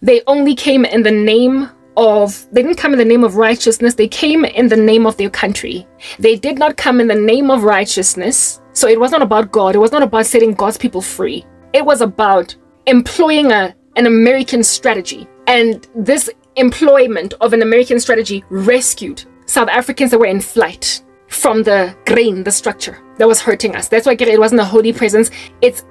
They only came in the name of, they didn't come in the name of righteousness, they came in the name of their country. They did not come in the name of righteousness. So it was not about God. It was not about setting God's people free. It was about employing an American strategy. And this employment of an American strategy rescued South Africans that were in flight from the grain, the structure that was hurting us. That's why it wasn't a holy presence. Its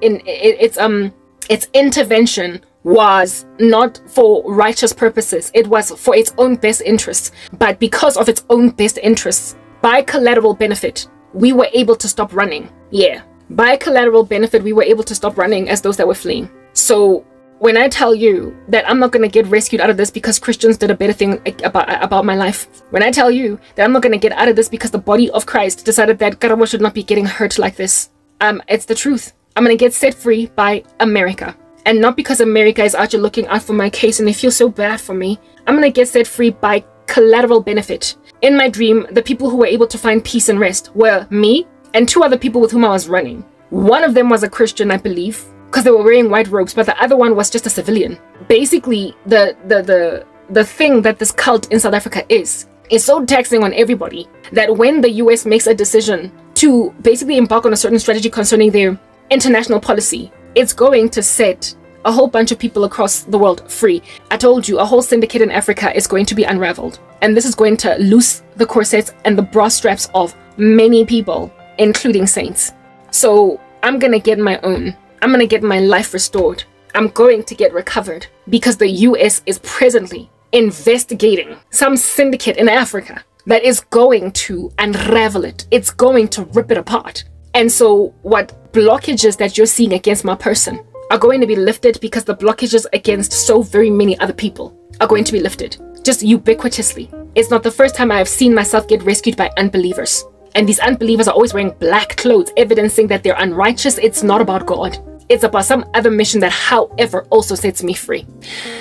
intervention was not for righteous purposes. It was for its own best interests. But because of its own best interests, by collateral benefit, we were able to stop running. Yeah, by collateral benefit, we were able to stop running as those that were fleeing. So when I tell you that I'm not going to get rescued out of this because Christians did a better thing about my life, when I tell you that I'm not going to get out of this because the body of Christ decided that Karabo should not be getting hurt like this, it's the truth. I'm going to get set free by America. And not because America is out here looking out for my case and they feel so bad for me. I'm going to get set free by collateral benefit. In my dream, the people who were able to find peace and rest were me and 2 other people with whom I was running. One of them was a Christian, I believe, because they were wearing white robes, but the other one was just a civilian. Basically, the thing that this cult in South Africa is so taxing on everybody that when the US makes a decision to basically embark on a certain strategy concerning their international policy, it's going to set a whole bunch of people across the world free. I told you, a whole syndicate in Africa is going to be unraveled. And this is going to loose the corsets and the bra straps of many people, including saints. So I'm going to get my own. I'm going to get my life restored. I'm going to get recovered because the US is presently investigating some syndicate in Africa that is going to unravel it. It's going to rip it apart. And so what blockages that you're seeing against my person are going to be lifted because the blockages against so very many other people are going to be lifted. Just ubiquitously. It's not the first time I have seen myself get rescued by unbelievers. And these unbelievers are always wearing black clothes, evidencing that they're unrighteous. It's not about God. It's about some other mission that, however, also sets me free.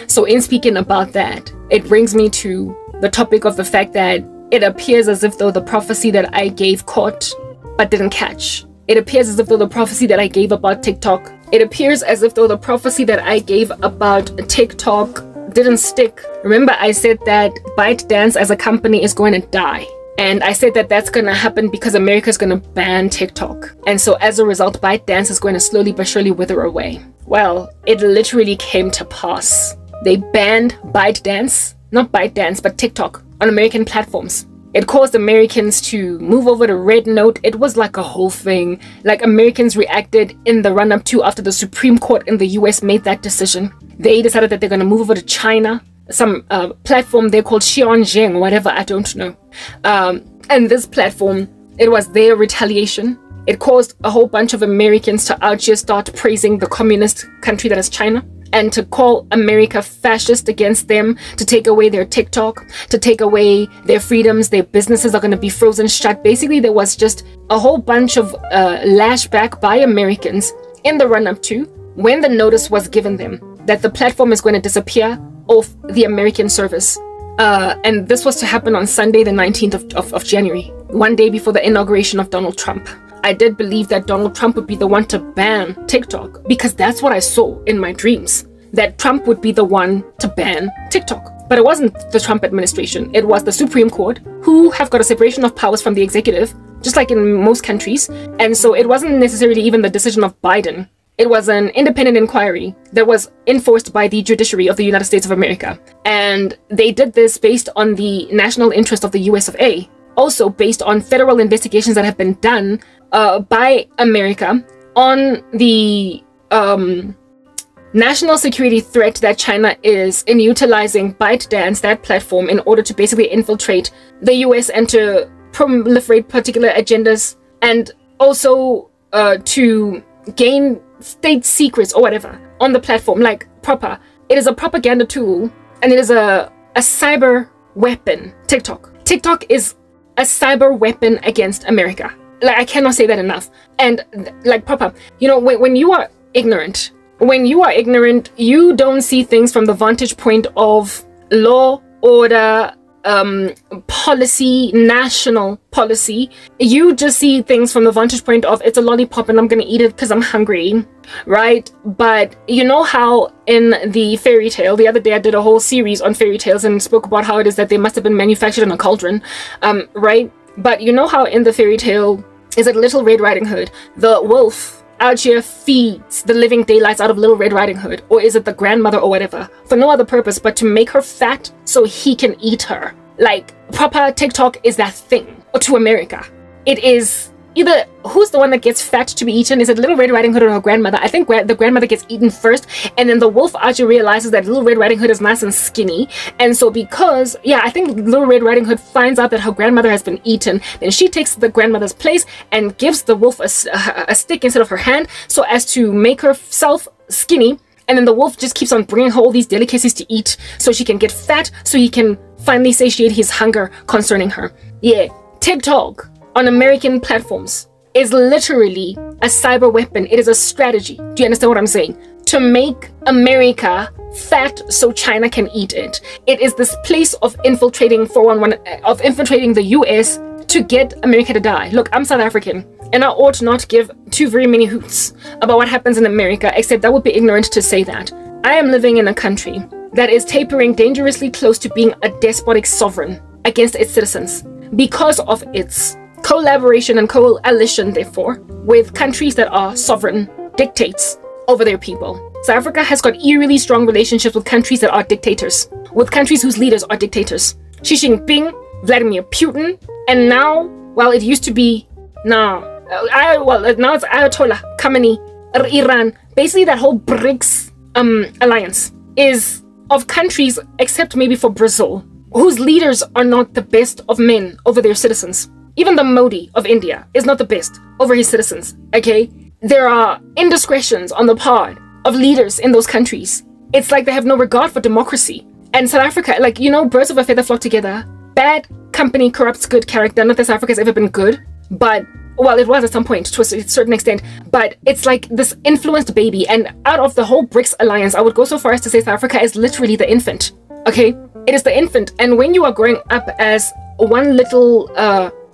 So in speaking about that, it brings me to the topic of the fact that it appears as if though the prophecy that I gave caught but didn't catch. It appears as if though the prophecy that I gave about TikTok, it appears as if though the prophecy that I gave about TikTok didn't stick. Remember, I said that ByteDance as a company is going to die. And I said that that's going to happen because America is going to ban TikTok. And so as a result, ByteDance is going to slowly but surely wither away. Well, it literally came to pass. They banned ByteDance, not ByteDance, but TikTok on American platforms. It caused Americans to move over to Red Note. It was like a whole thing. Like, Americans reacted in the run-up to after the Supreme Court in the US made that decision. They decided that they're going to move over to China. Some platform they called Xianzheng, whatever, I don't know. And this platform, it was their retaliation. It caused a whole bunch of Americans to out here start praising the communist country that is China, and to call America fascist against them, to take away their TikTok, to take away their freedoms. Their businesses are going to be frozen shut. Basically, there was just a whole bunch of lashback by Americans in the run-up to when the notice was given them that the platform is going to disappear off the American service. And this was to happen on Sunday, the 19th of January, one day before the inauguration of Donald Trump. I did believe that Donald Trump would be the one to ban TikTok because that's what I saw in my dreams, that Trump would be the one to ban TikTok. But it wasn't the Trump administration. It was the Supreme Court, who have got a separation of powers from the executive, just like in most countries. And so it wasn't necessarily even the decision of Biden. It was an independent inquiry that was enforced by the judiciary of the United States of America. And they did this based on the national interest of the US of A. Also based on federal investigations that have been done by America on the national security threat that China is in utilizing ByteDance, that platform, in order to basically infiltrate the US and to proliferate particular agendas, and also to gain state secrets or whatever on the platform. Like, proper, it is a propaganda tool, and it is a cyber weapon. TikTok is a cyber weapon against America. Like, I cannot say that enough. And like, proper, you know, when you are ignorant, you don't see things from the vantage point of law, order, policy, national policy. You just see things from the vantage point of it's a lollipop and I'm gonna eat it because I'm hungry, right? But you know how in the fairy tale, the other day I did a whole series on fairy tales and spoke about how it is that they must have been manufactured in a cauldron, right? But you know how in the fairy tale, is it Little Red Riding Hood, the wolf out here feeds the living daylights out of Little Red Riding Hood, or is it the grandmother or whatever, for no other purpose but to make her fat so he can eat her? Like, proper TikTok is that thing to America. It is either who's the one that gets fat to be eaten? Is it Little Red Riding Hood or her grandmother? I think the grandmother gets eaten first, and then the wolf actually realizes that Little Red Riding Hood is nice and skinny, and so because, yeah, I think Little Red Riding Hood finds out that her grandmother has been eaten, then she takes the grandmother's place and gives the wolf a stick instead of her hand so as to make herself skinny, and then the wolf just keeps on bringing her all these delicacies to eat so she can get fat so he can finally satiate his hunger concerning her. Yeah, TikTok on American platforms is literally a cyber weapon. It is a strategy. Do you understand what I'm saying? To make America fat so China can eat it. It is this place of infiltrating 411, of infiltrating the US to get America to die. Look, I'm South African, and I ought not give too very many hoots about what happens in America, except I would be ignorant to say that. I am living in a country that is tapering dangerously close to being a despotic sovereign against its citizens because of its collaboration and coalition, therefore, with countries that are sovereign dictates over their people. South Africa has got eerily strong relationships with countries that are dictators, with countries whose leaders are dictators. Xi Jinping, Vladimir Putin, and now, well, it used to be, now it's Ayatollah Khamenei, Iran. Basically, that whole BRICS alliance is of countries, except maybe for Brazil, whose leaders are not the best of men over their citizens. Even the Modi of India is not the best over his citizens, okay? There are indiscretions on the part of leaders in those countries. It's like they have no regard for democracy. And South Africa, like, you know, birds of a feather flock together. Bad company corrupts good character. Not that South Africa has ever been good, but, well, it was at some point to a certain extent. But it's like this influenced baby. And out of the whole BRICS alliance, I would go so far as to say South Africa is literally the infant, okay? It is the infant. And when you are growing up as one little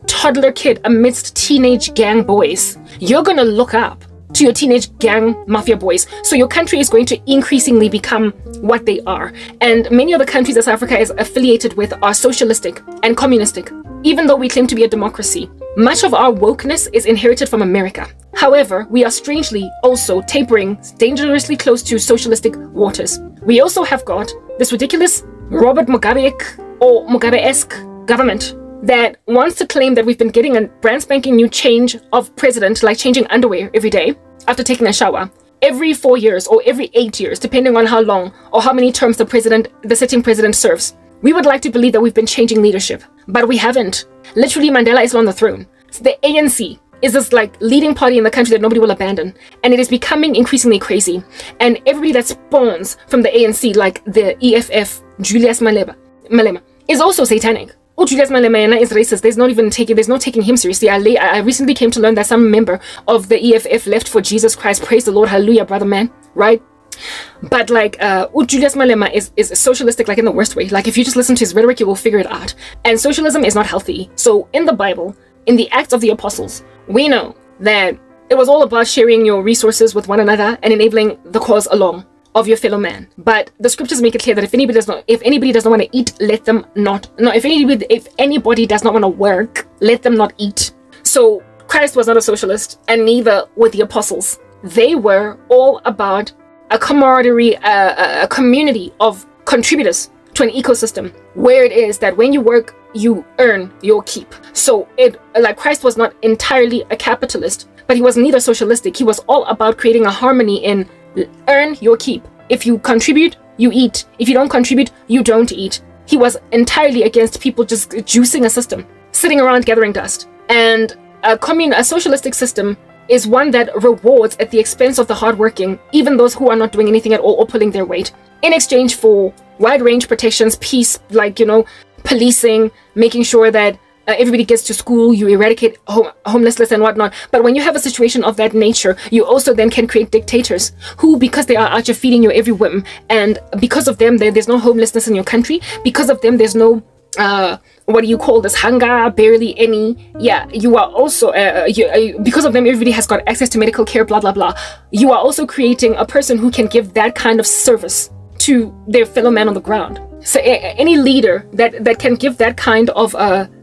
toddler kid amidst teenage gang boys, you're gonna look up to your teenage gang mafia boys. So your country is going to increasingly become what they are. And many of the countries that South Africa is affiliated with are socialistic and communistic. Even though we claim to be a democracy, much of our wokeness is inherited from America. However, we are strangely also tapering dangerously close to socialistic waters. We also have got this ridiculous Robert Mugabe-esque or Mugabe-esque government that wants to claim that we've been getting a brand spanking new change of president, like changing underwear every day after taking a shower, every 4 years or every 8 years, depending on how long or how many terms the sitting president serves. We would like to believe that we've been changing leadership, but we haven't. Literally, Mandela is on the throne. So the ANC is this like leading party in the country that nobody will abandon, and it is becoming increasingly crazy. And everybody that spawns from the ANC, like the EFF, Julius Malema, is also satanic. Oh, Julius Malema is racist. There's no taking him seriously. I recently came to learn that some member of the EFF left for Jesus Christ. Praise the Lord, hallelujah, brother man, right? But like, Julius Malema is socialistic, like in the worst way. Like if you just listen to his rhetoric, you will figure it out. And socialism is not healthy. So in the Bible, in the Acts of the Apostles, we know that it was all about sharing your resources with one another and enabling the cause along of your fellow man. But the scriptures make it clear that if anybody does not want to eat, let them not. No, if anybody does not want to work, let them not eat. So Christ was not a socialist, and neither were the apostles. They were all about a camaraderie, a community of contributors to an ecosystem where it is that when you work, you earn your keep. So like Christ was not entirely a capitalist, but he was neither socialistic. He was all about creating a harmony in earn your keep. If you contribute, you eat. If you don't contribute, you don't eat. He was entirely against people just juicing a system, sitting around gathering dust. And a socialistic system is one that rewards at the expense of the hardworking, even those who are not doing anything at all or pulling their weight, in exchange for wide range protections, peace, like, you know, policing, making sure that everybody gets to school, you eradicate homelessness and whatnot. But when you have a situation of that nature, you also then can create dictators who, because they are out here feeding your every whim, and because of them there's no homelessness in your country, because of them there's no what do you call this, hunger, barely any. Yeah, you are also because of them everybody has got access to medical care, blah blah blah. You are also creating a person who can give that kind of service to their fellow man on the ground. So any leader that can give that kind of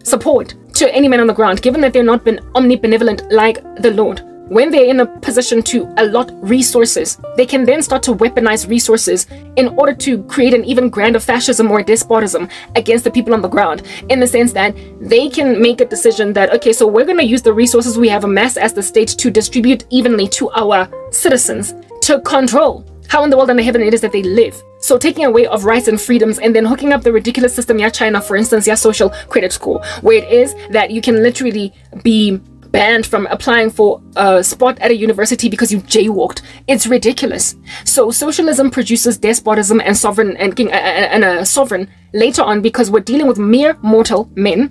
support to any man on the ground, given that they're not been omnibenevolent like the Lord, when they're in a position to allot resources, they can then start to weaponize resources in order to create an even grander fascism or despotism against the people on the ground, in the sense that they can make a decision that, okay, so we're going to use the resources we have amassed as the state to distribute evenly to our citizens to control how in the world and the heaven it is that they live. So taking away of rights and freedoms and then hooking up the ridiculous system, yeah, China, for instance, yeah, social credit score, where it is that you can literally be banned from applying for a spot at a university because you jaywalked. It's ridiculous. So socialism produces despotism and sovereign and a sovereign later on, because we're dealing with mere mortal men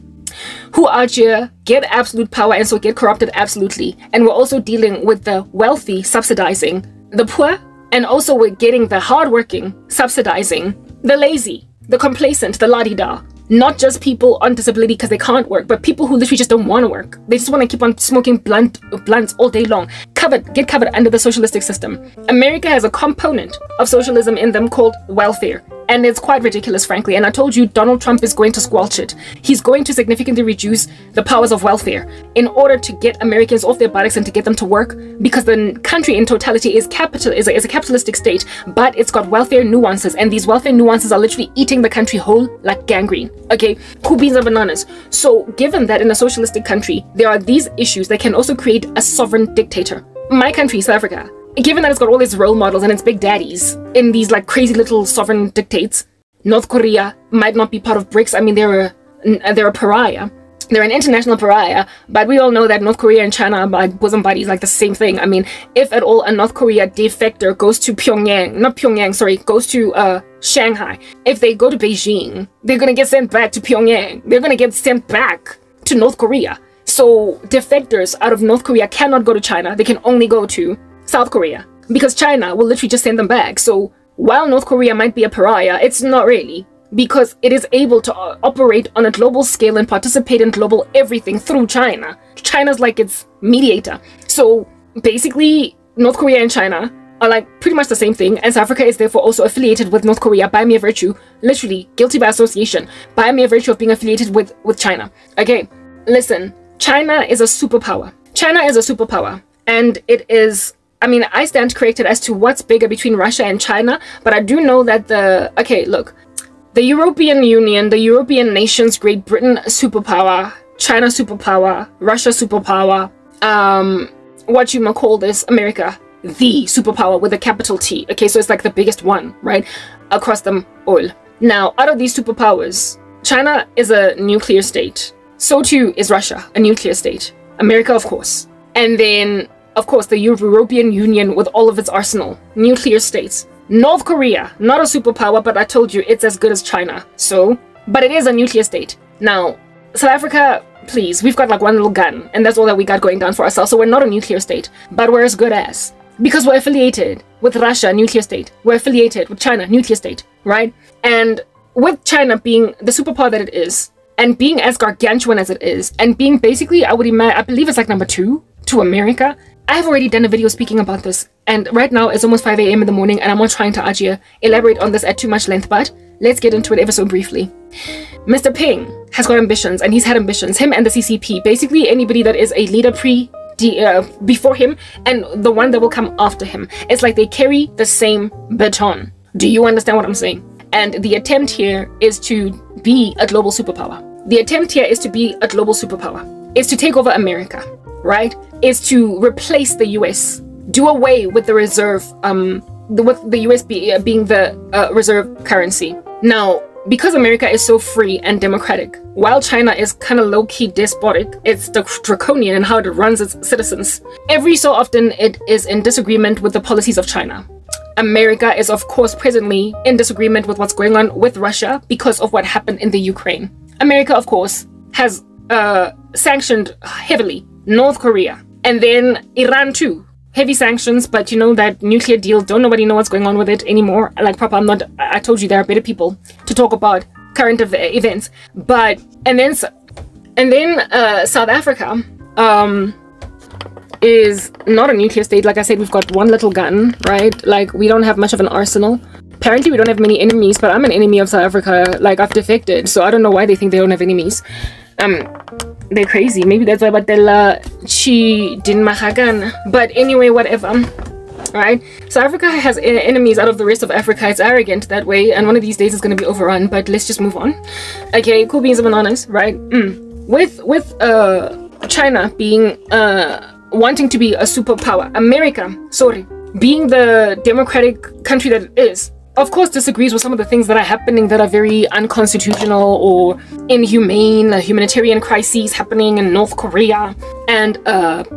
who are here, get absolute power and so get corrupted absolutely. And we're also dealing with the wealthy subsidizing the poor, and also we're getting the hardworking subsidizing the lazy, the complacent, the la-di-da. Not just people on disability because they can't work, but people who literally just don't want to work. They just want to keep on smoking blunts all day long. Get covered under the socialistic system. America has a component of socialism in them called welfare. And it's quite ridiculous, frankly. And I told you, Donald Trump is going to squelch it. He's going to significantly reduce the powers of welfare in order to get Americans off their buttocks and to get them to work, because the country in totality is a capitalistic state, but it's got welfare nuances. And these welfare nuances are literally eating the country whole like gangrene. Okay, who beans and bananas. So given that in a socialistic country, there are these issues that can also create a sovereign dictator. My country, South Africa, given that it's got all its role models and its big daddies in these like crazy little sovereign dictates, North Korea might not be part of BRICS. I mean, they're a pariah. They're an international pariah, but we all know that North Korea and China are like bosom buddies, like the same thing. I mean, if at all a North Korea defector goes to goes to Shanghai, if they go to Beijing, they're going to get sent back to Pyongyang. They're going to get sent back to North Korea. So defectors out of North Korea cannot go to China. They can only go to South Korea, because China will literally just send them back. So while North Korea might be a pariah, it's not really, because it is able to operate on a global scale and participate in global everything through China. China's like its mediator. So basically, North Korea and China are like pretty much the same thing, and South Africa is therefore also affiliated with North Korea by mere virtue, literally guilty by association, by mere virtue of being affiliated with China. Okay, listen, China is a superpower. China is a superpower, and it is, I mean, I stand corrected as to what's bigger between Russia and China, but I do know that the European Union, the European nations, Great Britain superpower, China superpower, Russia superpower, what you might call this, America, the superpower with a capital T. Okay, so it's like the biggest one, right, across them all. Now, out of these superpowers, China is a nuclear state. So too is Russia, a nuclear state. America, of course. And then, of course, the European Union with all of its arsenal, nuclear states. North Korea, not a superpower, but I told you it's as good as China. So, but it is a nuclear state. Now, South Africa, please, we've got like one little gun, and that's all that we got going down for ourselves. So we're not a nuclear state, but we're as good as. Because we're affiliated with Russia, nuclear state. We're affiliated with China, nuclear state, right? And with China being the superpower that it is, and being as gargantuan as it is, and being basically, I believe it's like number 2 to America. I have already done a video speaking about this, and right now it's almost 5 a.m. in the morning, and I'm not trying to elaborate on this at too much length, but let's get into it ever so briefly. Mr. Ping has got ambitions, and he's had ambitions, him and the CCP, basically anybody that is a leader before him and the one that will come after him. It's like they carry the same baton. Do you understand what I'm saying? And the attempt here is to be a global superpower. The attempt here is to be a global superpower. It's to take over America, right? Is to replace the US, do away with the reserve, with the US being the reserve currency. Now, because America is so free and democratic, while China is kind of low-key despotic, it's draconian in how it runs its citizens. Every so often, it is in disagreement with the policies of China. America is, of course, presently in disagreement with what's going on with Russia because of what happened in the Ukraine. America, of course, has sanctioned heavily North Korea, and then Iran too. Heavy sanctions, but you know that nuclear deal, don't nobody know what's going on with it anymore. Like proper, I told you there are better people to talk about current events. But and then South Africa is not a nuclear state. Like I said, we've got one little gun, right? Like, we don't have much of an arsenal. Apparently we don't have many enemies, but I'm an enemy of South Africa. Like, I've defected, so I don't know why they think they don't have enemies. They're crazy. Maybe that's why Batella she didn't mahagan. But anyway, whatever. Right? South Africa has enemies out of the rest of Africa. It's arrogant that way, and one of these days it's going to be overrun. But let's just move on. Okay, cool beans and bananas, right? With China being wanting to be a superpower, America, being the democratic country that it is, of course disagrees with some of the things that are happening that are very unconstitutional or inhumane, humanitarian crises happening in North Korea, and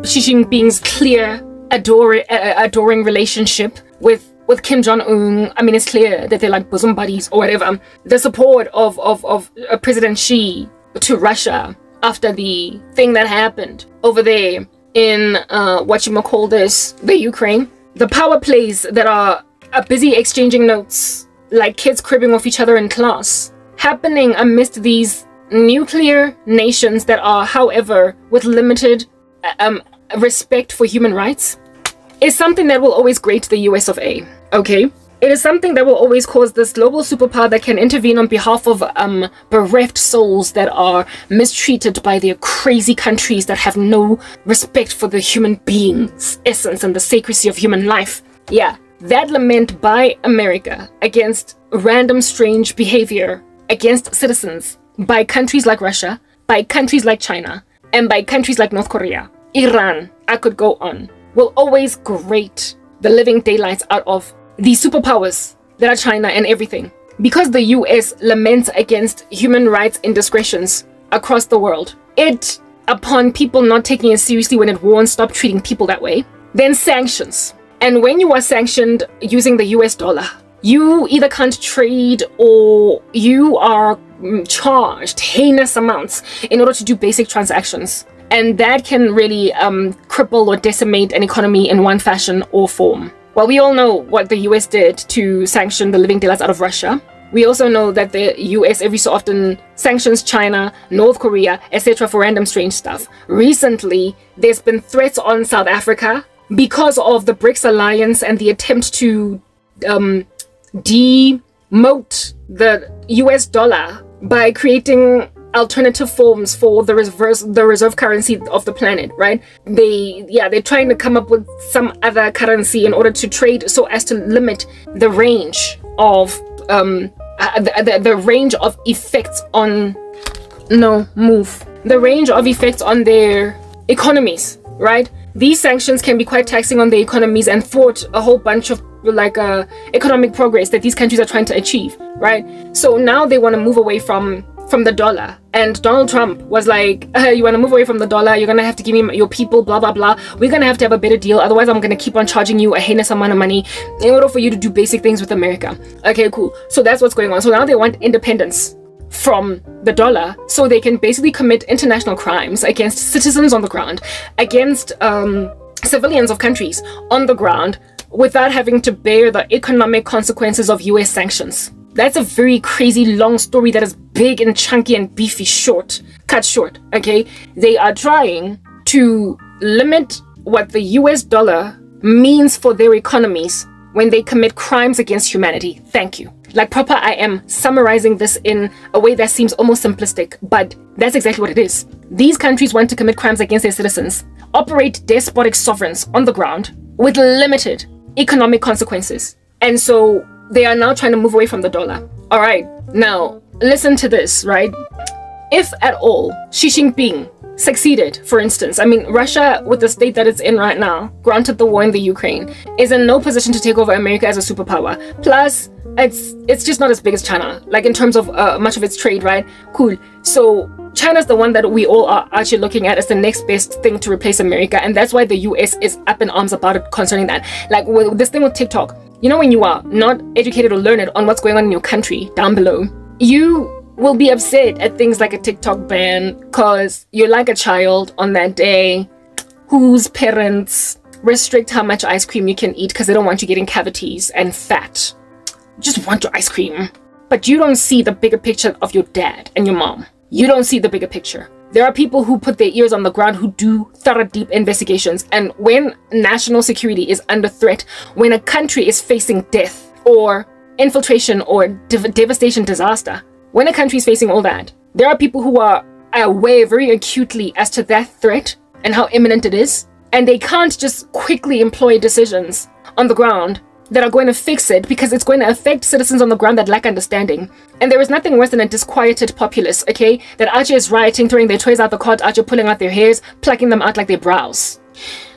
Xi Jinping's clear adoring relationship with Kim Jong-un. I mean, it's clear that they're like bosom buddies or whatever. The support of President Xi to Russia after the thing that happened over there in the Ukraine. The power plays that are busy exchanging notes like kids cribbing off each other in class, happening amidst these nuclear nations that are, however, with limited respect for human rights, is something that will always grate the US of A. Okay? It is something that will always cause this global superpower that can intervene on behalf of bereft souls that are mistreated by their crazy countries that have no respect for the human being's essence and the sacredcy of human life. Yeah, that lament by America against random strange behavior against citizens by countries like Russia, by countries like China, and by countries like North Korea, Iran, I could go on, will always grate the living daylights out of these superpowers that are China and everything. Because the US laments against human rights indiscretions across the world, it, upon people not taking it seriously when it warns stop treating people that way, then sanctions. And when you are sanctioned using the US dollar, you either can't trade or you are charged heinous amounts in order to do basic transactions. And that can really cripple or decimate an economy in one fashion or form. Well, we all know what the US did to sanction the living daylights out of Russia. We also know that the US every so often sanctions China, North Korea, etc. for random strange stuff. Recently, there's been threats on South Africa because of the BRICS alliance and the attempt to demote the US dollar by creating alternative forms for the reserve currency of the planet, right? They're trying to come up with some other currency in order to trade so as to limit the range of the range of effects on the range of effects on their economies, right? These sanctions can be quite taxing on the economies and thwart a whole bunch of economic progress that these countries are trying to achieve, right? So now they want to move away from the dollar, and Donald Trump was like, you want to move away from the dollar, you're gonna have to give me your people, blah blah blah, we're gonna have to have a better deal, otherwise I'm gonna keep on charging you a heinous amount of money in order for you to do basic things with America. Okay, cool. So that's what's going on. So now they want independence from the dollar so they can basically commit international crimes against citizens on the ground, against civilians of countries on the ground, without having to bear the economic consequences of US sanctions. That's a very crazy long story that is big and chunky and beefy cut short, okay? They are trying to limit what the US dollar means for their economies when they commit crimes against humanity. Thank you. Like proper, I am summarizing this in a way that seems almost simplistic, but that's exactly what it is. These countries want to commit crimes against their citizens, operate despotic sovereigns on the ground with limited economic consequences. And so they are now trying to move away from the dollar. All right, now listen to this, right? If at all Xi Jinping succeeded, for instance, I mean, Russia, with the state that it's in right now, granted the war in the Ukraine, is in no position to take over America as a superpower. Plus, it's just not as big as China, like in terms of much of its trade, right? Cool. So China's the one that we all are actually looking at as the next best thing to replace America, and that's why the US is up in arms about it concerning that. Like with this thing with TikTok, you know, when you are not educated or learned on what's going on in your country down below, you will be upset at things like a TikTok ban because you're like a child on that day whose parents restrict how much ice cream you can eat because they don't want you getting cavities and fat. Just want your ice cream. but you don't see the bigger picture of your dad and your mom. You don't see the bigger picture. There are people who put their ears on the ground, who do thorough, deep investigations. And when national security is under threat, when a country is facing death or infiltration or devastation, disaster, when a country is facing all that, there are people who are aware very acutely as to that threat and how imminent it is. And they can't just quickly employ decisions on the ground that are going to fix it, because it's going to affect citizens on the ground that lack understanding. And there is nothing worse than a disquieted populace, okay, that Archie is rioting, throwing their toys out the cart, Archie pulling out their hairs, plucking them out like their brows.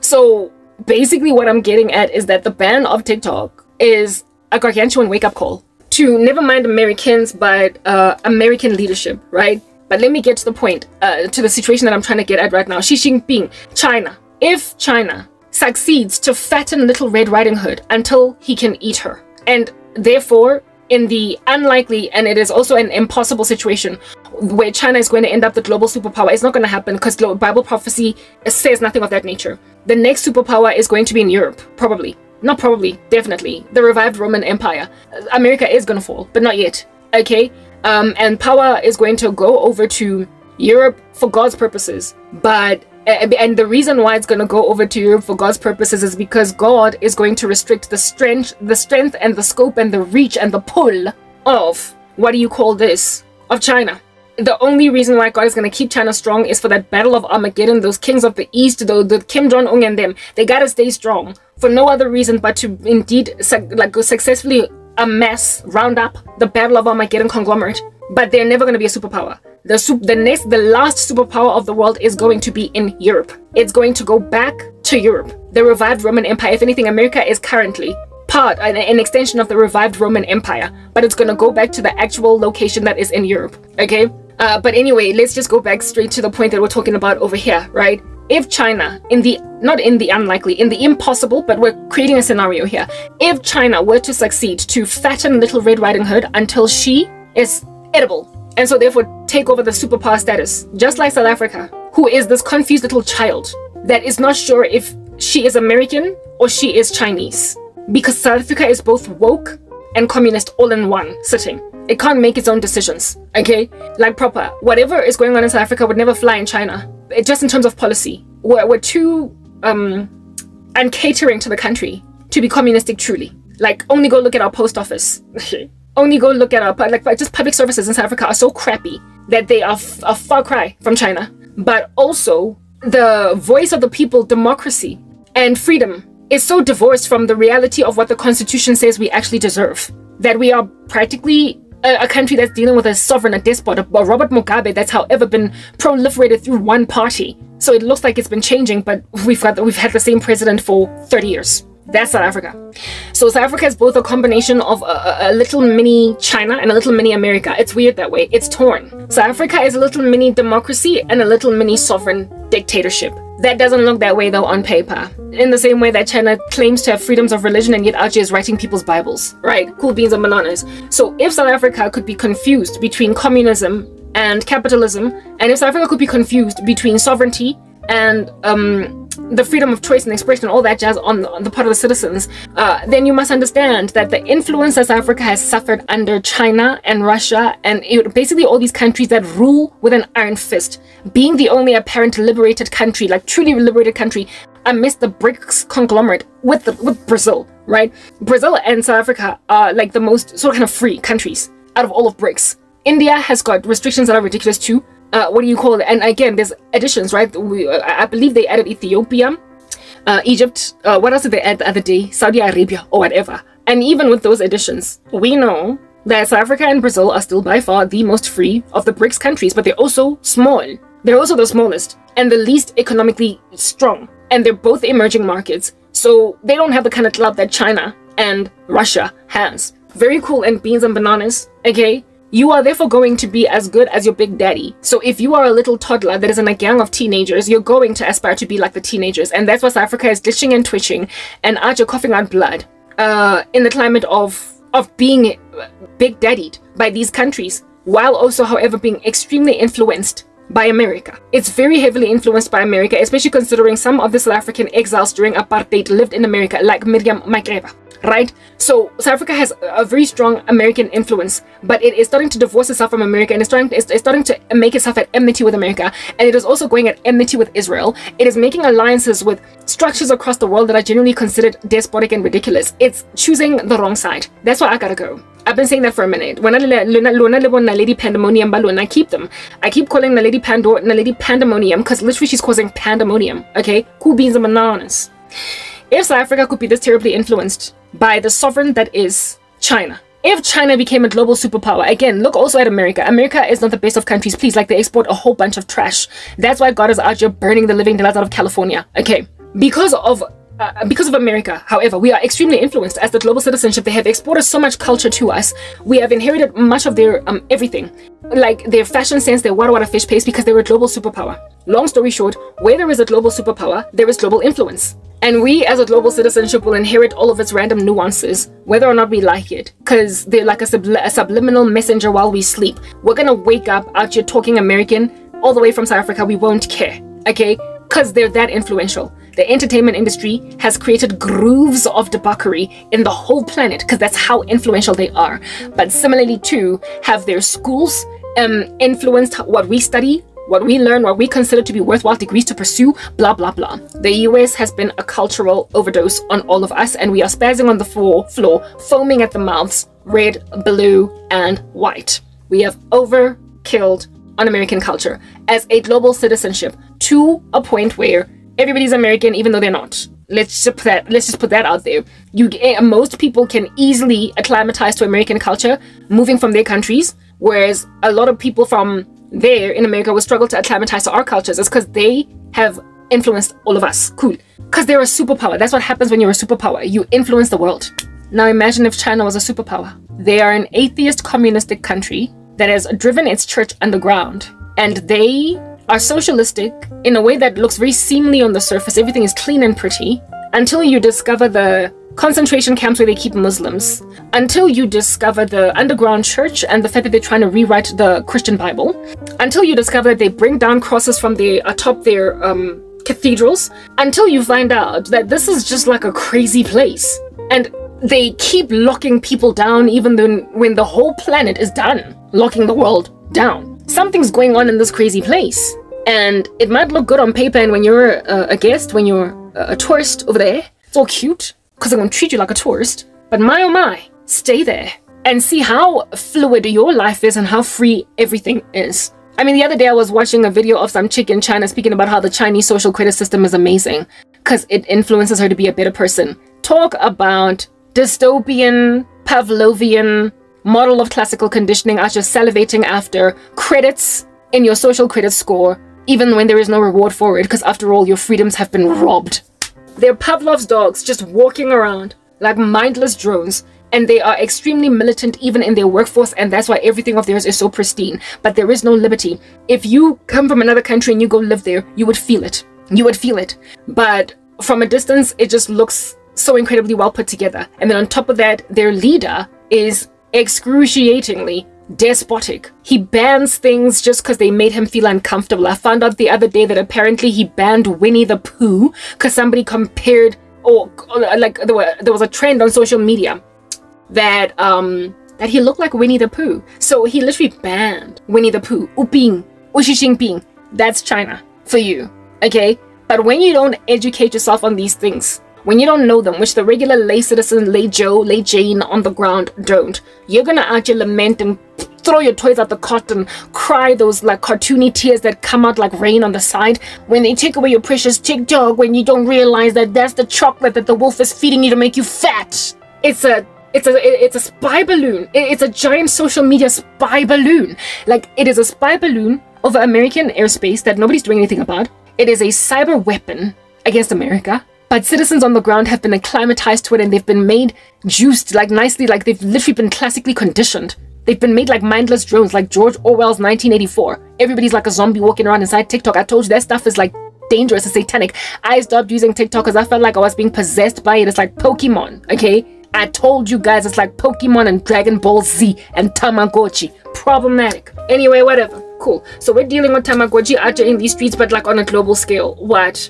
So basically what I'm getting at is that the ban of TikTok is a gargantuan wake-up call to, never mind Americans, but American leadership, right? But let me get to the point, to the situation that I'm trying to get at right now. Xi Jinping, China. If China succeeds to fatten Little Red Riding Hood until he can eat her, and therefore in the unlikely, and it is also an impossible situation where China is going to end up the global superpower, it's not going to happen because Bible prophecy says nothing of that nature. The next superpower is going to be in Europe, probably. Not probably, definitely. The revived Roman Empire. America is going to fall, but not yet, okay? And power is going to go over to Europe for God's purposes, but and the reason why it's going to go over to Europe for God's purposes is because God is going to restrict the strength and the scope and the reach and the pull of, what do you call this, of China. The only reason why God is going to keep China strong is for that battle of Armageddon. Those kings of the East, the Kim Jong-un and them, they got to stay strong for no other reason but to indeed successfully amass, round up the battle of Armageddon conglomerate. But they're never going to be a superpower. The last superpower of the world is going to be in Europe. It's going to go back to Europe. The revived Roman Empire. If anything, America is currently an extension of the revived Roman Empire, but it's going to go back to the actual location that is in Europe, okay? But anyway, let's just go back straight to the point that we're talking about over here, right? If China, not in the unlikely, in the impossible, but we're creating a scenario here. If China were to succeed to fatten Little Red Riding Hood until she is edible, and so therefore take over the superpower status, just like South Africa, who is this confused little child that is not sure if she is American or she is Chinese, because South Africa is both woke and communist all in one sitting. It can't make its own decisions, okay? Like proper, whatever is going on in South Africa would never fly in China. Just in terms of policy, we're too uncatering to the country to be communistic truly. Like, only go look at our post office. Only go look at our, just public services in South Africa are so crappy that they are a far cry from China. But also, the voice of the people, democracy and freedom is so divorced from the reality of what the Constitution says we actually deserve, that we are practically a country that's dealing with a sovereign, a despot, a Robert Mugabe that's however been proliferated through one party. So it looks like it's been changing, but we've had the same president for 30 years. That's South Africa. So South Africa is both a combination of a little mini China and a little mini America. It's weird that way. It's torn. South Africa is a little mini democracy and a little mini sovereign dictatorship. That doesn't look that way though on paper. In the same way that China claims to have freedoms of religion and yet Archie is writing people's Bibles. Right? Cool beans and bananas. So if South Africa could be confused between communism and capitalism, and if South Africa could be confused between sovereignty and the freedom of choice and expression, all that jazz on the part of the citizens, then you must understand that the influence that South Africa has suffered under China and Russia and basically all these countries that rule with an iron fist, being the only apparent liberated country, like truly liberated country, amidst the BRICS conglomerate with Brazil, right? Brazil and South Africa are like the most sort of kind of free countries out of all of BRICS. India has got restrictions that are ridiculous too. What do you call it? And again, there's additions, right? I believe they added Ethiopia, Egypt. What else did they add the other day? Saudi Arabia or whatever. And even with those additions, we know that South Africa and Brazil are still by far the most free of the BRICS countries, but they're also small. They're also the smallest and the least economically strong. And they're both emerging markets. So they don't have the kind of clout that China and Russia has. Very cool and beans and bananas, okay? You are therefore going to be as good as your big daddy. So if you are a little toddler that is in a gang of teenagers, you're going to aspire to be like the teenagers. And that's why South Africa is glitching and twitching and Archer coughing out blood in the climate of being big daddied by these countries, while also, however, being extremely influenced by America. It's very heavily influenced by America, especially considering some of the South African exiles during apartheid lived in America, like Miriam Makeba, right? So South Africa has a very strong American influence, but it is starting to divorce itself from America, and it's starting to make itself at enmity with America, and it is also going at enmity with Israel. It is making alliances with structures across the world that are generally considered despotic and ridiculous. It's choosing the wrong side. That's why I gotta go. I've been saying that for a minute. When I Lady Pandemonium balloon, I keep them. I keep calling Lady Pandemonium because literally she's causing pandemonium. Okay, cool beans and bananas. If South Africa could be this terribly influenced by the sovereign that is China, if China became a global superpower, again, look also at America. America is not the best of countries, please. Like, they export a whole bunch of trash. That's why God is out here burning the living daylights out of California. Okay, because of America, however, we are extremely influenced as the global citizenship. They have exported so much culture to us. We have inherited much of their everything, like their fashion sense, their wada fish paste, because they're a global superpower. Long story short, where there is a global superpower, there is global influence. And we as a global citizenship will inherit all of its random nuances, whether or not we like it, because they're like a subliminal messenger while we sleep. We're gonna wake up out here talking American all the way from South Africa. We won't care, okay? Because they're that influential. The entertainment industry has created grooves of debauchery in the whole planet because that's how influential they are. But similarly too, have their schools influenced what we study, what we learn, what we consider to be worthwhile degrees to pursue, blah, blah, blah. The US has been a cultural overdose on all of us, and we are spazzing on the floor, foaming at the mouths, red, blue, and white. We have overkilled on American culture as a global citizenship to a point where everybody's American, even though they're not. Let's just put that out there. Most people can easily acclimatize to American culture moving from their countries, whereas a lot of people from there in America will struggle to acclimatize to our cultures. It's because they have influenced all of us. Cool. Because they're a superpower. That's what happens when you're a superpower. You influence the world. Now imagine if China was a superpower. They are an atheist communistic country that has driven its church underground, and they are socialistic in a way that looks very seemly on the surface. Everything is clean and pretty until you discover the concentration camps where they keep Muslims, until you discover the underground church and the fact that they're trying to rewrite the Christian Bible, until you discover that they bring down crosses from atop their cathedrals, until you find out that this is just like a crazy place. And they keep locking people down even when the whole planet is done locking the world down. Something's going on in this crazy place. And it might look good on paper, and when you're a guest, when you're a tourist over there, it's all cute because they're going to treat you like a tourist. But my oh my, stay there and see how fluid your life is and how free everything is. I mean, the other day I was watching a video of some chick in China speaking about how the Chinese social credit system is amazing because it influences her to be a better person. Talk about dystopian, Pavlovian model of classical conditioning, as just salivating after credits in your social credit score, even when there is no reward for it, because after all, your freedoms have been robbed. They're Pavlov's dogs just walking around like mindless drones, and they are extremely militant even in their workforce, and that's why everything of theirs is so pristine. But there is no liberty. If you come from another country and you go live there, you would feel it. You would feel it. But from a distance, it just looks so incredibly well put together. And then on top of that, their leader is excruciatingly despotic. He bans things just because they made him feel uncomfortable. I found out the other day that apparently he banned Winnie the Pooh because somebody compared, or like there was a trend on social media that that he looked like Winnie the Pooh. So he literally banned Winnie the Pooh. Uping, Ushixingping. That's China for you, okay? But when you don't educate yourself on these things, when you don't know them, which the regular lay citizen, lay Joe, lay Jane on the ground don't, you're gonna out here lament and throw your toys out the cot and cry those like cartoony tears that come out like rain on the side when they take away your precious tick dog, when you don't realize that that's the chocolate that the wolf is feeding you to make you fat. It's a spy balloon. It's a giant social media spy balloon. Like, it is a spy balloon over American airspace that nobody's doing anything about. It is a cyber weapon against America. But citizens on the ground have been acclimatized to it, and they've been made juiced like nicely, like they've literally been classically conditioned. They've been made like mindless drones, like George Orwell's 1984. Everybody's like a zombie walking around inside TikTok. I told you that stuff is like dangerous and satanic. I stopped using TikTok because I felt like I was being possessed by it. It's like Pokemon, okay? I told you guys it's like Pokemon and Dragon Ball Z and Tamagotchi. Problematic. Anyway, whatever. Cool. So we're dealing with Tamagotchi out in these streets, but like on a global scale. What?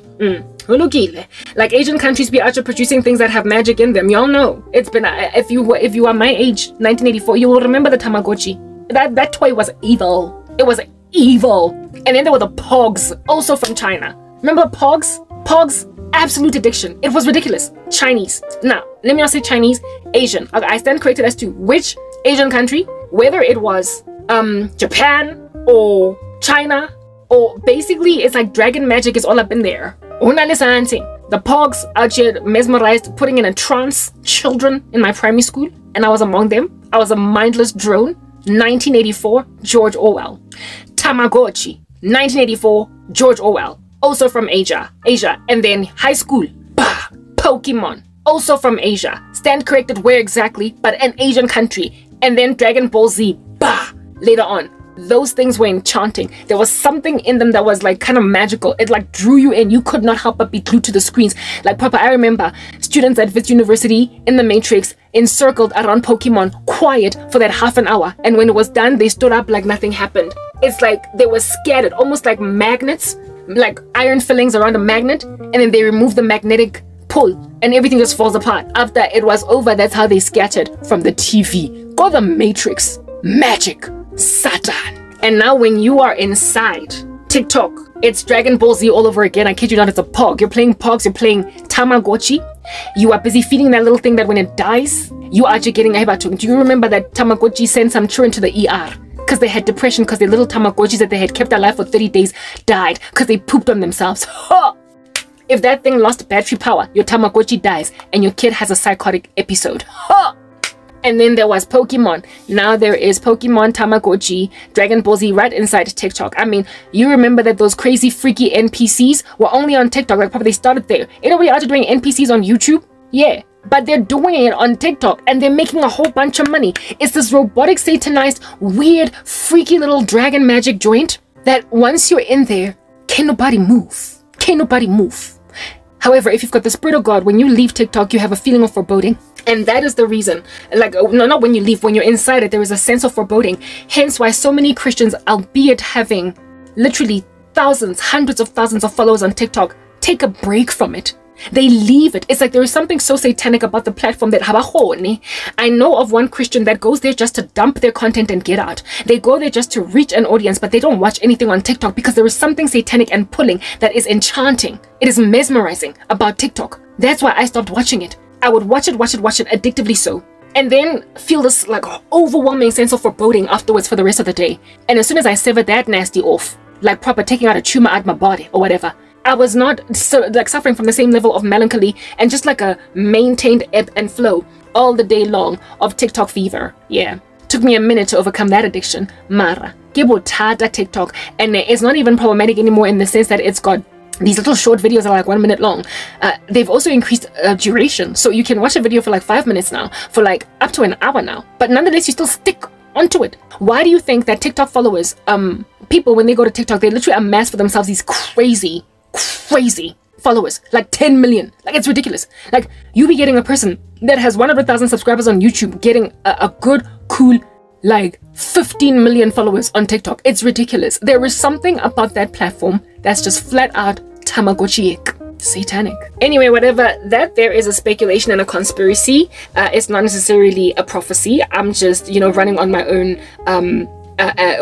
Like Asian countries be out here producing things that have magic in them. Y'all know. It's been, if you are my age, 1984, you will remember the Tamagotchi. That toy was evil. It was evil. And then there were the Pogs, also from China. Remember Pogs? Pogs, absolute addiction. It was ridiculous. Chinese. Now, let me not say Chinese, Asian. I stand corrected as to which Asian country, whether it was Japan or China, or basically it's like dragon magic is all up in there. The Pogs out here mesmerized, putting in a trance children in my primary school, and I was among them. I was a mindless drone. 1984, George Orwell. Tamagotchi, 1984, George Orwell, also from Asia. And then high school, bah, Pokemon, also from Asia. Stand corrected where exactly, but an Asian country. And then Dragon Ball Z, bah, later on. Those things were enchanting. There was something in them that was like kind of magical. It like drew you in. You could not help but be glued to the screens. Like proper, I remember students at Wits University in the Matrix encircled around Pokemon, quiet for that half an hour. And when it was done, they stood up like nothing happened. It's like they were scattered, almost like magnets, like iron fillings around a magnet. And then they remove the magnetic pull and everything just falls apart. After it was over, that's how they scattered from the TV. Go the Matrix. Magic. Satan. And now when you are inside TikTok, it's Dragon Ball Z all over again. I kid you not, it's a Pog. You're playing Pogs, you're playing Tamagotchi. You are busy feeding that little thing that when it dies, you are just getting a hebatung. Do you remember that Tamagotchi sent some children to the ER? Because they had depression, because their little Tamagotchis that they had kept alive for 30 days died because they pooped on themselves. Ha! If that thing lost battery power, your Tamagotchi dies and your kid has a psychotic episode. Ha! And then there was Pokemon. Now there is Pokemon, Tamagotchi, Dragon Ball Z right inside TikTok. I mean, you remember that those crazy freaky NPCs were only on TikTok. Like probably they started there. Ain't nobody out there doing NPCs on YouTube? Yeah. But they're doing it on TikTok and they're making a whole bunch of money. It's this robotic, satanized, weird, freaky little dragon magic joint that once you're in there, can't nobody move. Can't nobody move. However, if you've got the Spirit of God, when you leave TikTok, you have a feeling of foreboding. And that is the reason, like, no, not when you leave, when you're inside it, there is a sense of foreboding. Hence why so many Christians, albeit having literally thousands, hundreds of thousands of followers on TikTok, take a break from it. They leave it. It's like there is something so satanic about the platform that I know of one Christian that goes there just to dump their content and get out. They go there just to reach an audience, but they don't watch anything on TikTok because there is something satanic and pulling that is enchanting. It is mesmerizing about TikTok. That's why I stopped watching it. I would watch it, addictively so. And then feel this like overwhelming sense of foreboding afterwards for the rest of the day. And as soon as I severed that nasty off, like proper taking out a tumor out my body or whatever, I was not suffering from the same level of melancholy and just like a maintained ebb and flow all the day long of TikTok fever. Yeah, took me a minute to overcome that addiction. Mara, Tata TikTok, and it's not even problematic anymore in the sense that it's got these little short videos are like 1 minute long. They've also increased duration, so you can watch a video for like 5 minutes now, for like up to an hour now. But nonetheless, you still stick onto it. Why do you think that TikTok followers, people when they go to TikTok, they literally amass for themselves these crazy followers, like 10 million? Like it's ridiculous. Like you be getting a person that has 100,000 subscribers on YouTube getting a good, cool, like 15 million followers on TikTok. It's ridiculous. There is something about that platform that's just flat out Tamagotchi-ic, satanic. Anyway, whatever, that there is a speculation and a conspiracy. It's not necessarily a prophecy. I'm just, running on my own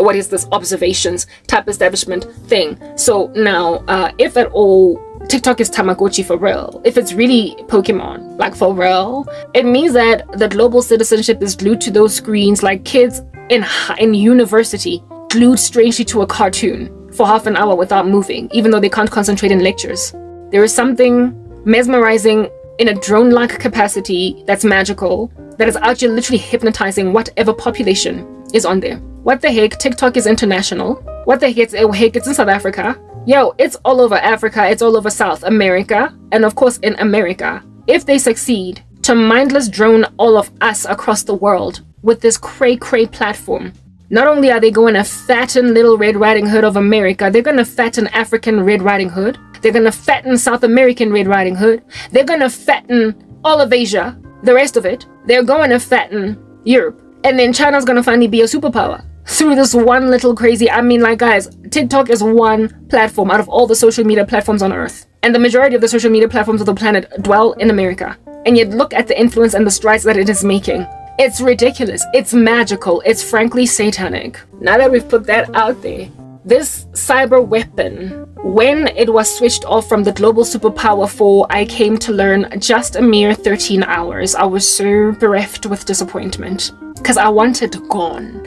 what is this, observations type establishment thing. So now, if at all TikTok is Tamagotchi for real, if it's really Pokemon, like for real, it means that the global citizenship is glued to those screens like kids in university, glued strangely to a cartoon for half an hour without moving, even though they can't concentrate in lectures. There is something mesmerizing in a drone-like capacity that's magical, that is out here literally hypnotizing whatever population is on there. What the heck? TikTok is international. What the heck? It's in South Africa. Yo, it's all over Africa. It's all over South America. And of course in America. If they succeed to mindless drone all of us across the world with this cray-cray platform, not only are they going to fatten Little Red Riding Hood of America, they're going to fatten African Red Riding Hood. They're going to fatten South American Red Riding Hood. They're going to fatten all of Asia, the rest of it. They're going to fatten Europe. And then China's going to finally be a superpower through this one little crazy, guys, TikTok is one platform out of all the social media platforms on earth. And the majority of the social media platforms of the planet dwell in America. And yet look at the influence and the strides that it is making. It's ridiculous. It's magical. It's frankly satanic. Now that we've put that out there, this cyber weapon, when it was switched off from the global superpower for, I came to learn, just a mere 13 hours, I was so bereft with disappointment because I want it gone.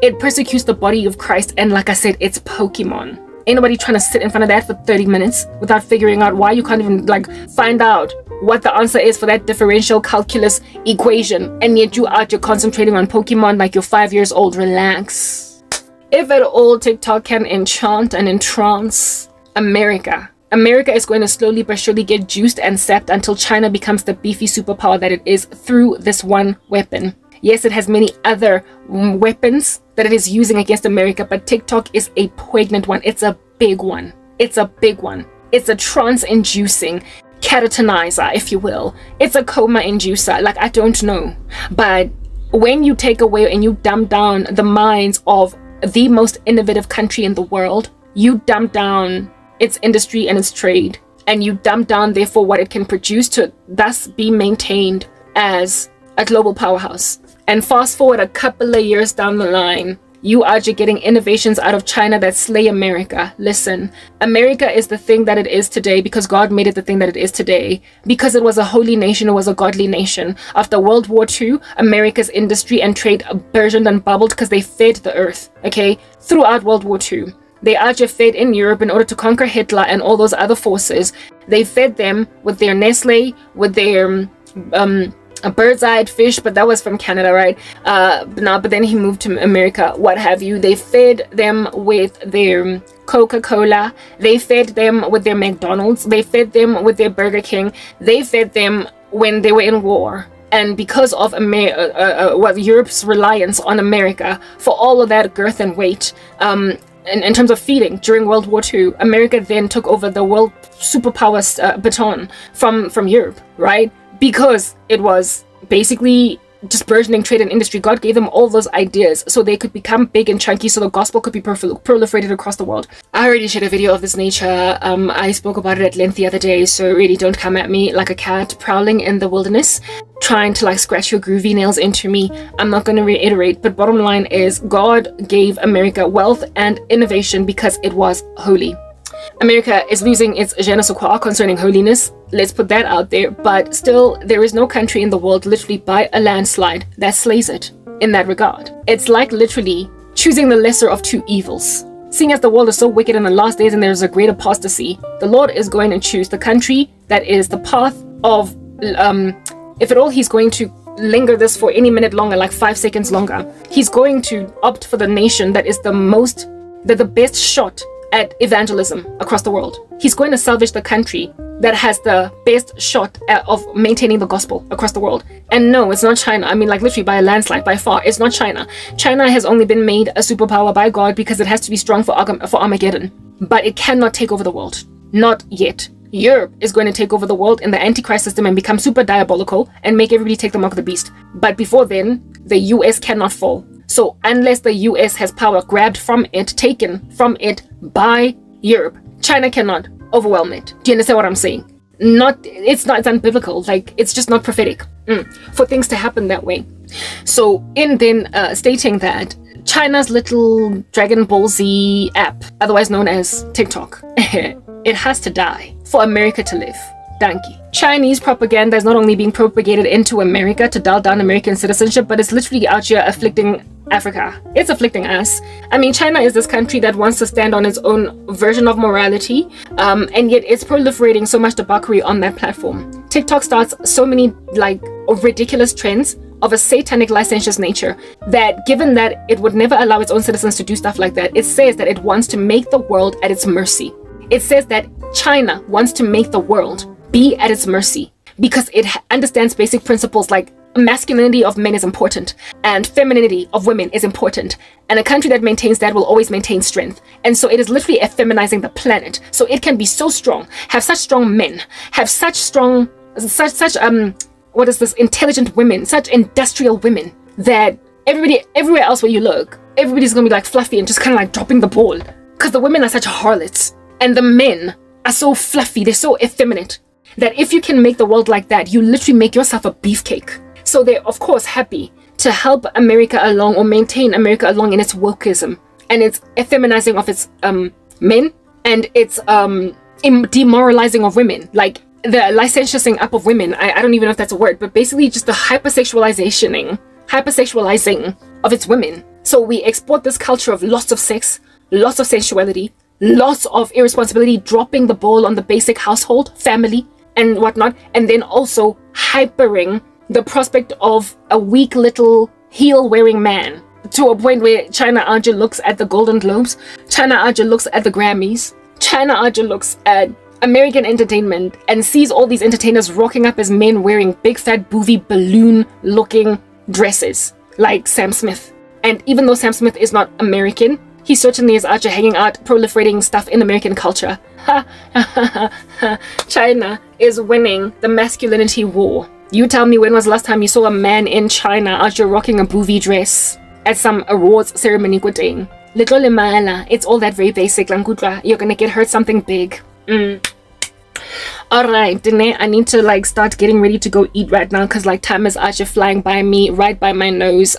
It persecutes the body of Christ, and like I said, it's Pokemon. Ain't nobody trying to sit in front of that for 30 minutes without figuring out why. You can't even like find out what the answer is for that differential calculus equation, and yet you're concentrating on Pokemon like you're 5 years old. Relax. If at all TikTok can enchant and entrance America is going to slowly but surely get juiced and sapped until China becomes the beefy superpower that it is through this one weapon. Yes, it has many other weapons that it is using against America, but TikTok is a poignant one. It's a big one. It's a big one. It's a trance-inducing catatonizer, if you will. It's a coma inducer. Like, I don't know. But when you take away and you dumb down the minds of the most innovative country in the world, you dumb down its industry and its trade, and you dumb down therefore what it can produce to thus be maintained as a global powerhouse. And fast forward a couple of years down the line, you are just getting innovations out of China that slay America. Listen, America is the thing that it is today because God made it the thing that it is today, because it was a holy nation, it was a godly nation. After World War II, America's industry and trade burgeoned and bubbled because they fed the earth, okay? Throughout World War II. They are just fed in Europe in order to conquer Hitler and all those other forces. They fed them with their Nestle, with their a bird's-eyed fish, but that was from Canada, right? But then he moved to America, what have you. They fed them with their Coca-Cola. They fed them with their McDonald's. They fed them with their Burger King. They fed them when they were in war. And because of Europe's reliance on America for all of that girth and weight, in terms of feeding during World War II, America then took over the world superpower baton from Europe, right? Because it was basically just burgeoning trade and industry. God gave them all those ideas so they could become big and chunky, so the gospel could be proliferated across the world. I already shared a video of this nature. I spoke about it at length the other day, so really don't come at me like a cat prowling in the wilderness trying to like scratch your groovy nails into me. I'm not going to reiterate, but bottom line is God gave America wealth and innovation because it was holy. America is losing its je ne sais quoi concerning holiness. Let's put that out there. But still, there is no country in the world literally by a landslide that slays it in that regard. It's like literally choosing the lesser of two evils. Seeing as the world is so wicked in the last days and there is a great apostasy, the Lord is going to choose the country that is the path of, if at all he's going to linger this for any minute longer, like 5 seconds longer, he's going to opt for the nation that is the best shot at evangelism across the world. He's going to salvage the country that has the best shot of maintaining the gospel across the world. And no, it's not China. I mean, like literally by a landslide, by far. It's not China. China has only been made a superpower by God because it has to be strong for Armageddon. But it cannot take over the world. Not yet. Europe is going to take over the world in the Antichrist system and become super diabolical and make everybody take the mark of the beast. But before then, the US cannot fall. So unless the US has power grabbed from it, taken from it by Europe, China cannot overwhelm it. Do you understand what I'm saying? It's unbiblical. Like, it's just not prophetic for things to happen that way. So in then stating that China's little Dragon Ball Z app, otherwise known as TikTok, it has to die for America to live. Thank you. Chinese propaganda is not only being propagated into America to dial down American citizenship, but it's literally out here afflicting Africa. It's afflicting us. I mean, China is this country that wants to stand on its own version of morality, and yet it's proliferating so much debauchery on that platform. TikTok starts so many like ridiculous trends of a satanic licentious nature that, given that it would never allow its own citizens to do stuff like that, it says that it wants to make the world at its mercy. It says that China wants to make the world be at its mercy because it understands basic principles like masculinity of men is important and femininity of women is important, and a country that maintains that will always maintain strength. And so it is literally effeminizing the planet so it can be so strong, have such strong men, have such strong intelligent women, such industrial women, that everywhere else where you look, everybody's gonna be like fluffy and just kind of like dropping the ball because the women are such harlots and the men are so fluffy, they're so effeminate, that if you can make the world like that, you literally make yourself a beefcake. So they're of course happy to help America along, or maintain America along in its wokeism and its effeminizing of its men, and its demoralizing of women, like the licentiousing up of women. I don't even know if that's a word, but basically just the hypersexualizing of its women. So we export this culture of lots of sex, lots of sensuality, lots of irresponsibility, dropping the ball on the basic household, family, and whatnot, and then also hypering the prospect of a weak little heel-wearing man, to a point where China Aja looks at the Golden Globes, China Aja looks at the Grammys, China Aja looks at American entertainment and sees all these entertainers rocking up as men wearing big fat boovy balloon-looking dresses like Sam Smith. And even though Sam Smith is not American, he certainly is Aja hanging out, proliferating stuff in American culture. China is winning the masculinity war. You tell me, when was the last time you saw a man in China Aja rocking a boovy dress at some awards ceremony? Little limala, it's all that very basic. You're gonna get hurt something big. Alright, Dene, I need to like start getting ready to go eat right now, because like time is actually flying by me, right by my nose,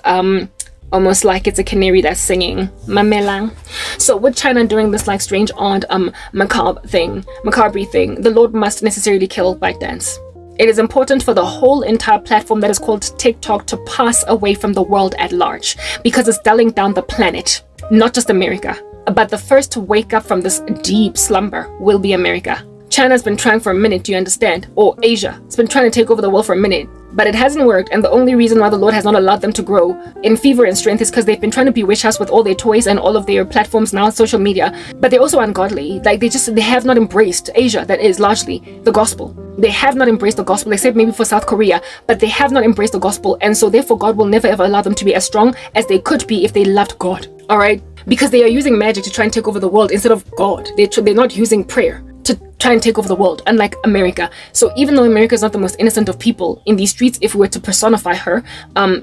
almost like it's a canary that's singing. Mamela. So with China doing this like strange odd macabre thing, the Lord must necessarily kill ByteDance. It is important for the whole entire platform that is called TikTok to pass away from the world at large, because it's dulling down the planet, not just America. But the first to wake up from this deep slumber will be America. China's been trying for a minute, do you understand? Or Asia. It's been trying to take over the world for a minute, but it hasn't worked. And the only reason why the Lord has not allowed them to grow in fever and strength is because they've been trying to bewitch us with all their toys and all of their platforms now, social media. But they're also ungodly. Like they have not embraced Asia, that is largely the gospel. They have not embraced the gospel, except maybe for South Korea, but they have not embraced the gospel. And so therefore God will never ever allow them to be as strong as they could be if they loved God. All right? Because they are using magic to try and take over the world instead of God. They're not using prayer to try and take over the world, unlike America. So even though America is not the most innocent of people in these streets, if we were to personify her,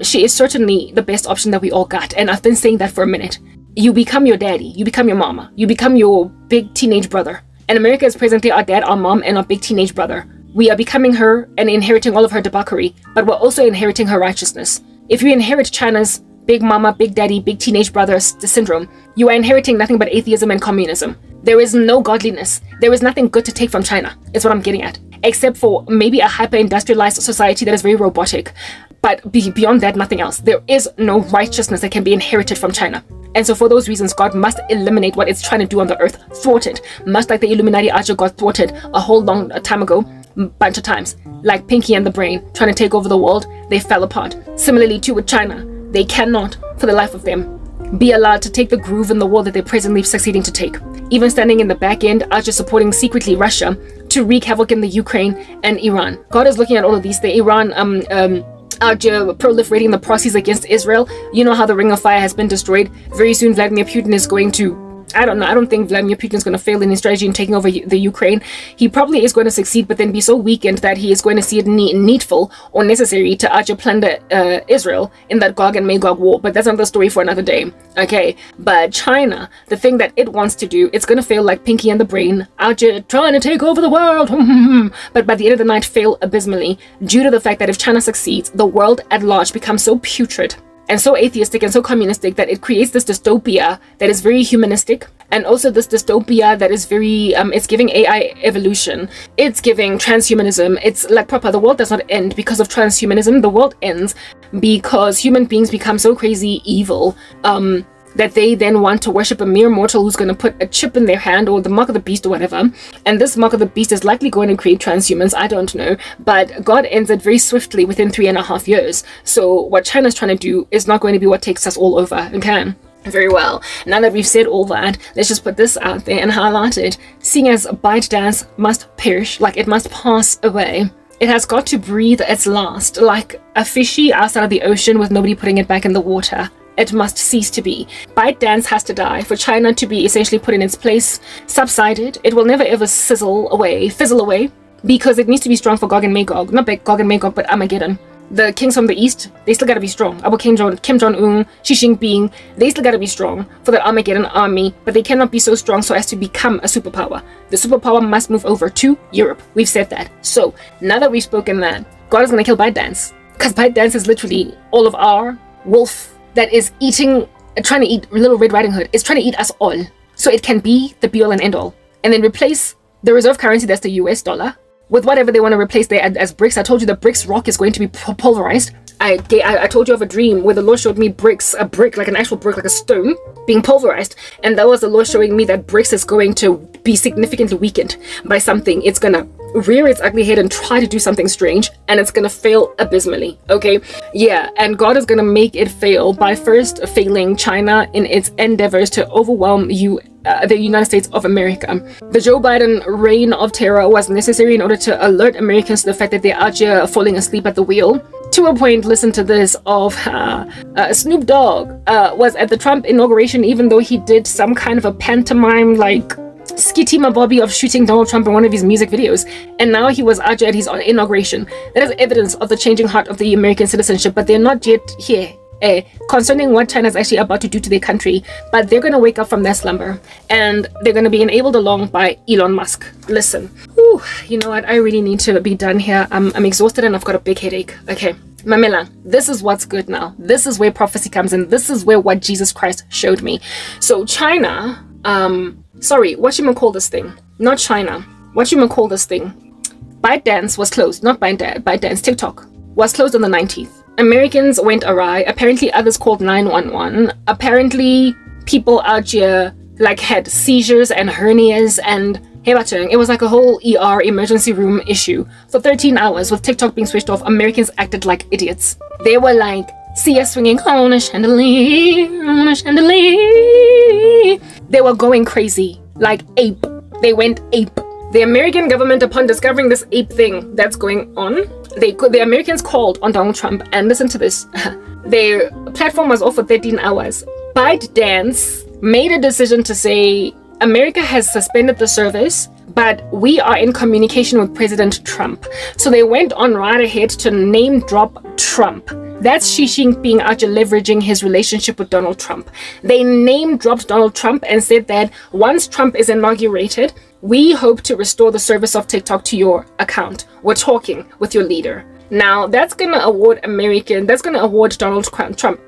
she is certainly the best option that we all got. And I've been saying that for a minute. You become your daddy, you become your mama, you become your big teenage brother. And America is presently our dad, our mom, and our big teenage brother. We are becoming her and inheriting all of her debauchery, but we're also inheriting her righteousness. If you inherit China's big mama, big daddy, big teenage brother syndrome, you are inheriting nothing but atheism and communism. There is no godliness. There is nothing good to take from China, is what I'm getting at. Except for maybe a hyper-industrialized society that is very robotic. But beyond that, nothing else. There is no righteousness that can be inherited from China. And so for those reasons, God must eliminate what it's trying to do on the earth, thwart it. Much like the Illuminati Aja got thwarted a whole long time ago, bunch of times. Like Pinky and the Brain, trying to take over the world, they fell apart. Similarly too with China. They cannot, for the life of them, be allowed to take the groove in the world that they're presently succeeding to take. Even standing in the back end, Aja supporting secretly Russia to wreak havoc in the Ukraine and Iran. God is looking at all of these. The Iran Aja proliferating the proxies against Israel. You know how the Ring of Fire has been destroyed. Very soon Vladimir Putin is going to, I don't know, I don't think Vladimir Putin is going to fail in his strategy in taking over the Ukraine. He probably is going to succeed, but then be so weakened that he is going to see it needful or necessary to Aja plunder Israel in that Gog and Magog war. But that's another story for another day. Okay, but China, the thing that it wants to do, it's going to fail like Pinky and the Brain. Aja trying to take over the world. But by the end of the night, fail abysmally due to the fact that if China succeeds, the world at large becomes so putrid and so atheistic and so communistic that it creates this dystopia that is very humanistic, and also this dystopia that is very it's giving AI evolution, it's giving transhumanism. It's like proper, the world does not end because of transhumanism. The world ends because human beings become so crazy evil that they then want to worship a mere mortal who's going to put a chip in their hand, or the mark of the beast or whatever. And this mark of the beast is likely going to create transhumans. I don't know. But God ends it very swiftly within 3.5 years. So what China's trying to do is not going to be what takes us all over. Okay? Very well. Now that we've said all that, let's just put this out there and highlight it. Seeing as ByteDance must perish, like it must pass away, it has got to breathe its last, like a fishy outside of the ocean with nobody putting it back in the water. It must cease to be. ByteDance has to die for China to be essentially put in its place, subsided. It will never ever fizzle away, because it needs to be strong for Gog and Magog. Not Gog and Magog, but Armageddon. the kings from the east, they still gotta be strong. Our Kim Jong-un, Xi Jinping, they still gotta be strong for that Armageddon army, but they cannot be so strong so as to become a superpower. The superpower must move over to Europe. We've said that. So now that we've spoken that, God is gonna kill ByteDance, because ByteDance is literally all of our wolf that is eating, trying to eat Little Red Riding Hood. It's trying to eat us all, so it can be the be all and end all, and then replace the reserve currency, that's the US dollar, with whatever they want to replace there as bricks. I told you the bricks rock is going to be pulverized. I told you of a dream where the Lord showed me bricks, a brick, like an actual brick, like a stone, being pulverized. And that was the Lord showing me that bricks is going to be significantly weakened by something. It's going to rear its ugly head and try to do something strange, and it's going to fail abysmally, okay? Yeah, and God is going to make it fail by first failing China in its endeavors to overwhelm the United States of America. The Joe Biden reign of terror was necessary in order to alert Americans to the fact that they're out here falling asleep at the wheel. To a point, listen to this, of Snoop Dogg was at the Trump inauguration, even though he did some kind of a pantomime, like, skitty mabobby of shooting Donald Trump in one of his music videos, and now he was out at his inauguration. That is evidence of the changing heart of the American citizenship, but they're not yet here concerning what China is actually about to do to their country. But they're going to wake up from their slumber, and they're going to be enabled along by Elon Musk. Listen, whew, you know what, I really need to be done here. I'm exhausted and I've got a big headache. Okay, Mamela, this is what's good now. This is where prophecy comes in. This is where what Jesus Christ showed me. So China, sorry, what you call this thing? Not China. What you call this thing? ByteDance was closed. Not ByteDance. TikTok was closed on the 19th. Americans went awry. Apparently, others called 911. Apparently, people out here like had seizures and hernias and it was like a whole ER emergency room issue. For 13 hours, with TikTok being switched off, Americans acted like idiots. They were like, see us swinging on a chandelier, on a chandelier. They were going crazy, like ape. They went ape. The American government, upon discovering this ape thing that's going on, the Americans called on Donald Trump, and listen to this. Their platform was off for 13 hours. ByteDance made a decision to say, America has suspended the service, but we are in communication with President Trump. So they went on right ahead to name drop Trump. That's Xi Jinping out here leveraging his relationship with Donald Trump. They name dropped Donald Trump and said that once Trump is inaugurated, we hope to restore the service of TikTok to your account. We're talking with your leader. Now, that's going to award Donald Trump,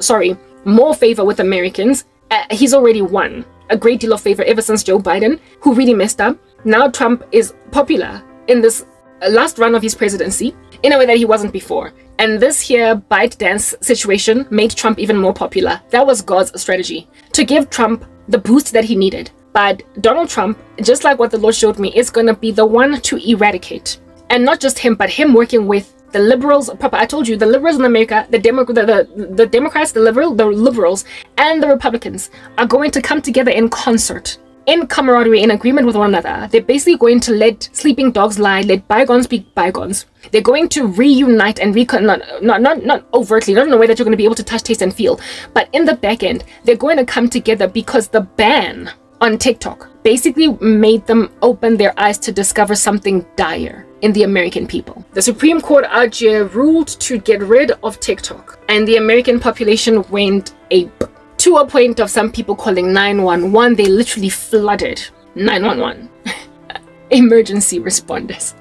more favor with Americans. He's already won a great deal of favor ever since Joe Biden, who really messed up. Now Trump is popular in this last run of his presidency in a way that he wasn't before. And this here ByteDance situation made Trump even more popular. That was God's strategy, to give Trump the boost that he needed. But Donald Trump, just like what the Lord showed me, is going to be the one to eradicate. And not just him, but him working with the liberals. I told you, the liberals in America, the Democrats, the liberals, and the Republicans are going to come together in concert, in camaraderie, in agreement with one another. They're basically going to let sleeping dogs lie, let bygones be bygones. They're going to reunite and not overtly, not in a way that you're going to be able to touch, taste, and feel, but in the back end, they're going to come together because the ban on TikTok basically made them open their eyes to discover something dire in the American people. The Supreme Court out here ruled to get rid of TikTok, and the American population went ape, to a point of some people calling 911. They literally flooded 911 emergency responders.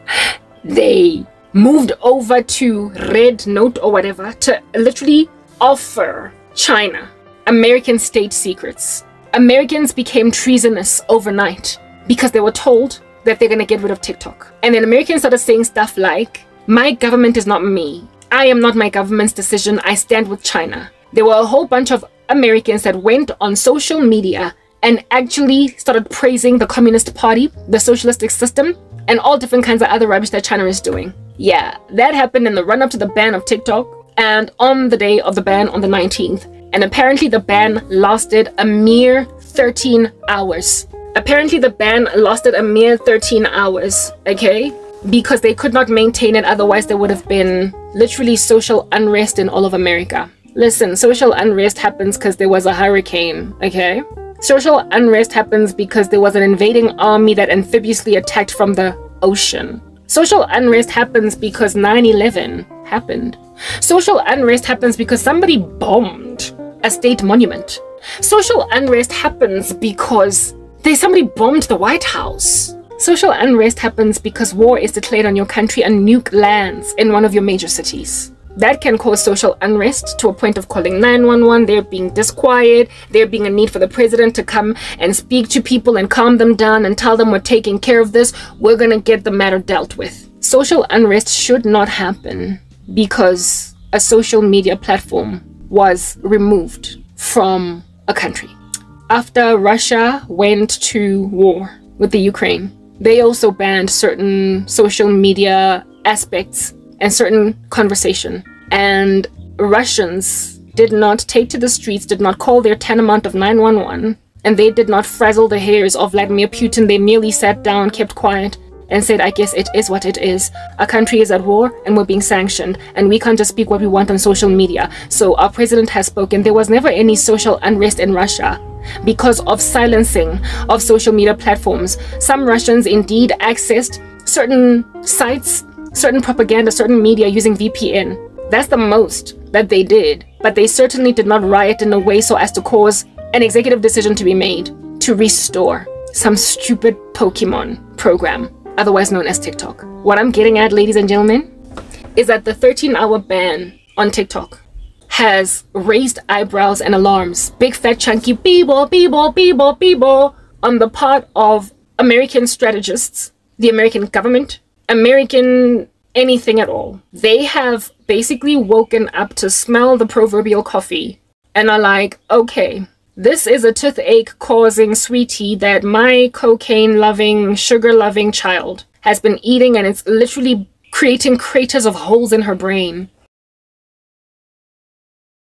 They moved over to Red Note or whatever to literally offer China American state secrets. Americans became treasonous overnight because they were told that they're going to get rid of TikTok. And then Americans started saying stuff like, my government is not me. I am not my government's decision. I stand with China. There were a whole bunch of Americans that went on social media and actually started praising the Communist Party, the socialistic system, and all different kinds of other rubbish that China is doing. Yeah, that happened in the run-up to the ban of TikTok and on the day of the ban on the 19th. And apparently the ban lasted a mere 13 hours. Apparently the ban lasted a mere 13 hours, okay? Because they could not maintain it, otherwise there would have been literally social unrest in all of America. Listen, social unrest happens because there was a hurricane, okay? Social unrest happens because there was an invading army that amphibiously attacked from the ocean, Social unrest happens because 9/11 happened. Social unrest happens because somebody bombed a state monument. Social unrest happens because somebody bombed the White House. Social unrest happens because war is declared on your country and nuke lands in one of your major cities. That can cause social unrest to a point of calling 911, there being disquiet, there being a need for the president to come and speak to people and calm them down and tell them we're taking care of this, we're gonna get the matter dealt with. Social unrest should not happen because a social media platform was removed from a country. After Russia went to war with the Ukraine, they also banned certain social media aspects and certain conversation. And Russians did not take to the streets, did not call their tantamount of 911, and they did not frazzle the hairs of Vladimir Putin. They merely sat down, kept quiet, and said, I guess it is what it is. Our country is at war and we're being sanctioned, and we can't just speak what we want on social media. So our president has spoken. There was never any social unrest in Russia because of silencing of social media platforms. Some Russians indeed accessed certain sites, certain propaganda, certain media using VPN. That's the most that they did, but they certainly did not riot in a way so as to cause an executive decision to be made to restore some stupid Pokemon program, otherwise known as TikTok. What I'm getting at, ladies and gentlemen, is that the 13-hour ban on TikTok has raised eyebrows and alarms, big fat chunky beebo, beebo, beebo, beebo, on the part of American strategists, the American government, American anything at all. They have basically woken up to smell the proverbial coffee and are like, okay, this is a toothache causing sweetie that my cocaine loving, sugar loving child has been eating, and it's literally creating craters of holes in her brain.